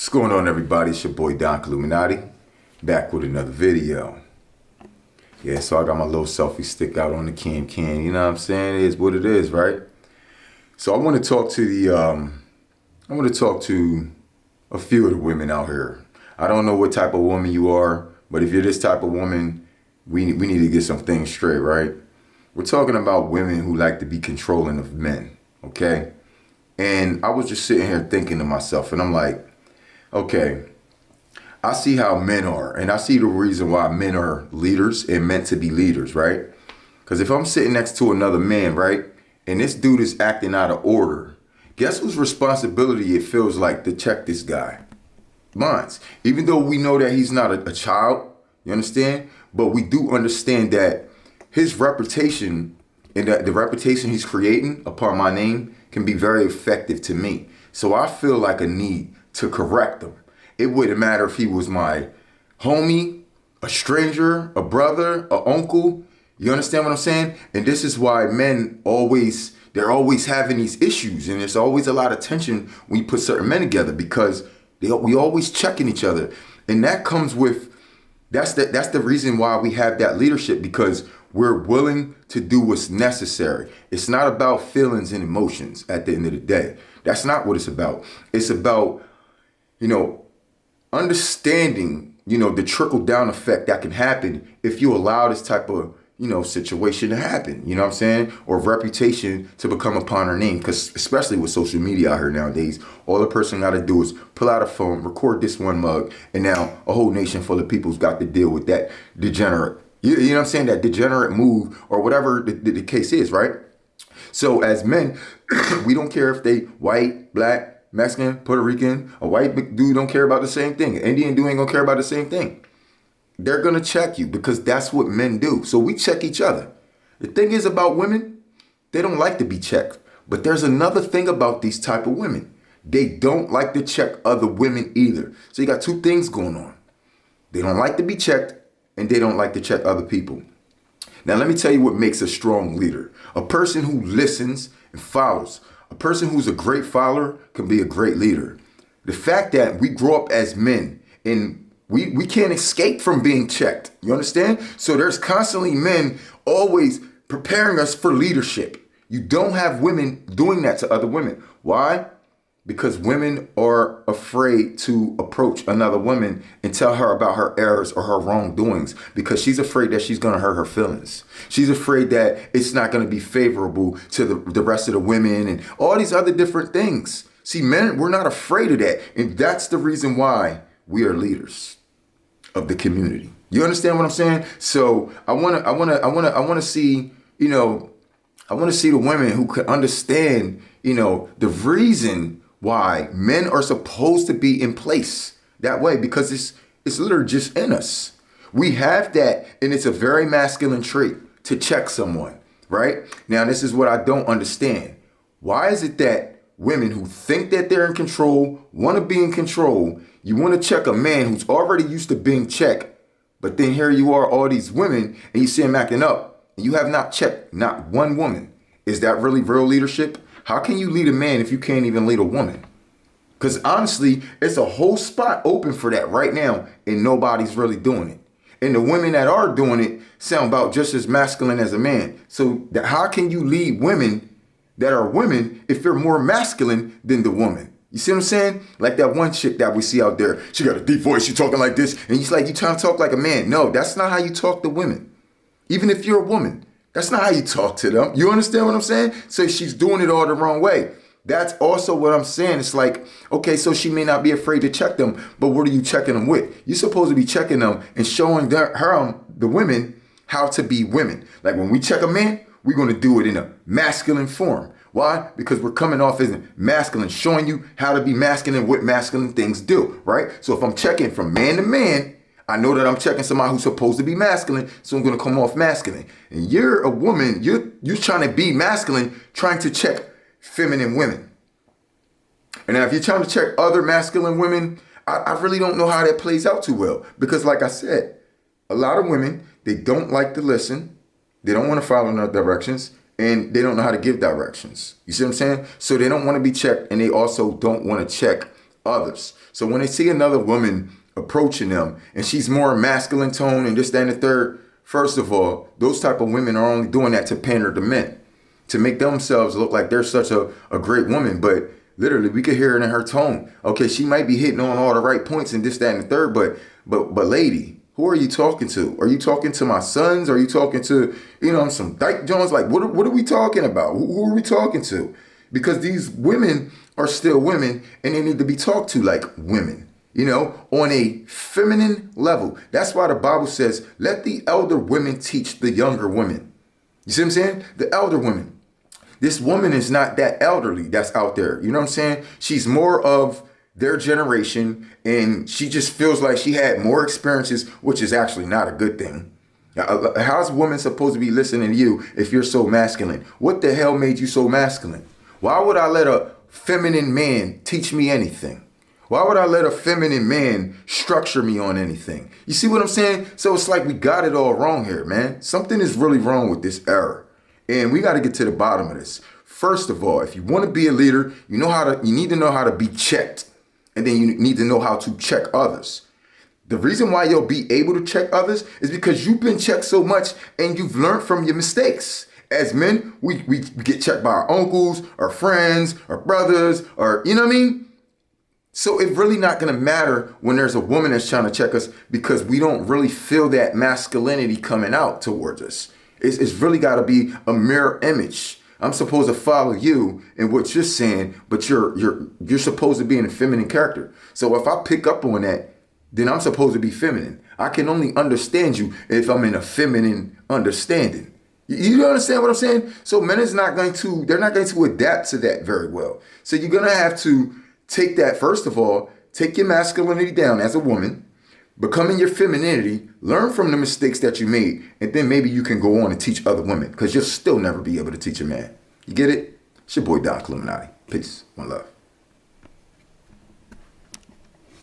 What's going on, everybody? It's your boy Don Illuminati, back with another video. Yeah, so I got my little selfie stick out on the can, you know what I'm saying? It is what it is, right? So I want to talk to a few of the women out here. I don't know what type of woman you are, but if you're this type of woman, we need to get some things straight, right? We're talking about women who like to be controlling of men, okay? And I was just sitting here thinking to myself, and I'm like, okay, I see how men are, and I see the reason why men are leaders and meant to be leaders, right? Because if I'm sitting next to another man, right, and this dude is acting out of order, guess whose responsibility it feels like to check this guy? Mine's. Even though we know that he's not a child, you understand? But we do understand that his reputation and that the reputation he's creating upon my name can be very effective to me. So I feel like a need to correct him. It wouldn't matter if he was my homie, a stranger, a brother, a uncle. You understand what I'm saying? And this is why men they're always having these issues, and there's always a lot of tension when you put certain men together because we always checking each other. And that comes with, that's the reason why we have that leadership, because we're willing to do what's necessary. It's not about feelings and emotions at the end of the day. That's not what it's about. It's about, understanding, the trickle down effect that can happen if you allow this type of, situation to happen, you know what I'm saying? Or reputation to become upon her name. Because especially with social media out here nowadays, all the person got to do is pull out a phone, record this one mug, and now a whole nation full of people's got to deal with that degenerate, you know what I'm saying? That degenerate move or whatever the case is, right? So as men, we don't care if they white, black, Mexican, Puerto Rican. A white dude don't care about the same thing. An Indian dude ain't gonna care about the same thing. They're gonna check you because that's what men do. So we check each other. The thing is about women, they don't like to be checked. But there's another thing about these type of women. They don't like to check other women either. So you got two things going on. They don't like to be checked, and they don't like to check other people. Now let me tell you what makes a strong leader. A person who listens and follows. A person who's a great follower can be a great leader. The fact that we grow up as men and we can't escape from being checked. You understand? So there's constantly men always preparing us for leadership. You don't have women doing that to other women. Why? Because women are afraid to approach another woman and tell her about her errors or her wrongdoings because she's afraid that she's going to hurt her feelings. She's afraid that it's not going to be favorable to the rest of the women and all these other different things. See, men, we're not afraid of that. And that's the reason why we are leaders of the community. You understand what I'm saying? So I want to see, I want to see the women who can understand, the reason why men are supposed to be in place that way, because it's literally just in us. We have that, and it's a very masculine trait to check someone, right? Now, this is what I don't understand. Why is it that women who think that they're in control, want to be in control, you want to check a man who's already used to being checked, but then here you are, all these women, and you see him acting up, and you have not checked not one woman. Is that really real leadership? How can you lead a man if you can't even lead a woman? Because honestly, it's a whole spot open for that right now, and nobody's really doing it. And the women that are doing it sound about just as masculine as a man. So how can you lead women that are women if you're more masculine than the woman? You see what I'm saying? Like that one chick that we see out there. She got a deep voice. She talking like this. And he's like, you trying to talk like a man. No, that's not how you talk to women. Even if you're a woman, that's not how you talk to them. You understand what I'm saying? So she's doing it all the wrong way. That's also what I'm saying. It's like, okay, so she may not be afraid to check them, but what are you checking them with? You're supposed to be checking them and showing the women, how to be women. Like when we check a man, we're going to do it in a masculine form. Why? Because we're coming off as masculine, showing you how to be masculine, what masculine things do, right? So if I'm checking from man to man, I know that I'm checking somebody who's supposed to be masculine, so I'm going to come off masculine. And you're a woman, you're trying to be masculine, trying to check feminine women. And now if you're trying to check other masculine women, I really don't know how that plays out too well. Because like I said, a lot of women, they don't like to listen. They don't want to follow no directions. And they don't know how to give directions. You see what I'm saying? So they don't want to be checked, and they also don't want to check others. So when they see another woman approaching them and she's more masculine tone and this, that, and the third, first of all, those type of women are only doing that to pander to men, to make themselves look like they're such a great woman. But literally, we could hear it in her tone. Okay, she might be hitting on all the right points and this, that, and the third, but lady, who are you talking to? Are you talking to my sons? Are you talking to, some Dyke Jones? Like, what are we talking about? Who are we talking to? Because these women are still women and they need to be talked to like women, on a feminine level. That's why the Bible says, let the elder women teach the younger women. You see what I'm saying? The elder women. This woman is not that elderly that's out there. You know what I'm saying? She's more of their generation and she just feels like she had more experiences, which is actually not a good thing. How's a woman supposed to be listening to you if you're so masculine? What the hell made you so masculine? Why would I let a feminine man teach me anything? Why would I let a feminine man structure me on anything? You see what I'm saying? So it's like we got it all wrong here, man. Something is really wrong with this era. And we got to get to the bottom of this. First of all, if you want to be a leader, you need to know how to be checked. And then you need to know how to check others. The reason why you'll be able to check others is because you've been checked so much and you've learned from your mistakes. As men, we get checked by our uncles, our friends, our brothers, or, you know what I mean? So it's really not going to matter when there's a woman that's trying to check us because we don't really feel that masculinity coming out towards us. It's really got to be a mirror image. I'm supposed to follow you in what you're saying, but you're supposed to be in a feminine character. So if I pick up on that, then I'm supposed to be feminine. I can only understand you if I'm in a feminine understanding. You understand what I'm saying? So men they're not going to adapt to that very well. So you're going to have to take that, first of all, take your masculinity down as a woman, become in your femininity, learn from the mistakes that you made, and then maybe you can go on and teach other women because you'll still never be able to teach a man. You get it? It's your boy Don Illuminati. Peace. One love.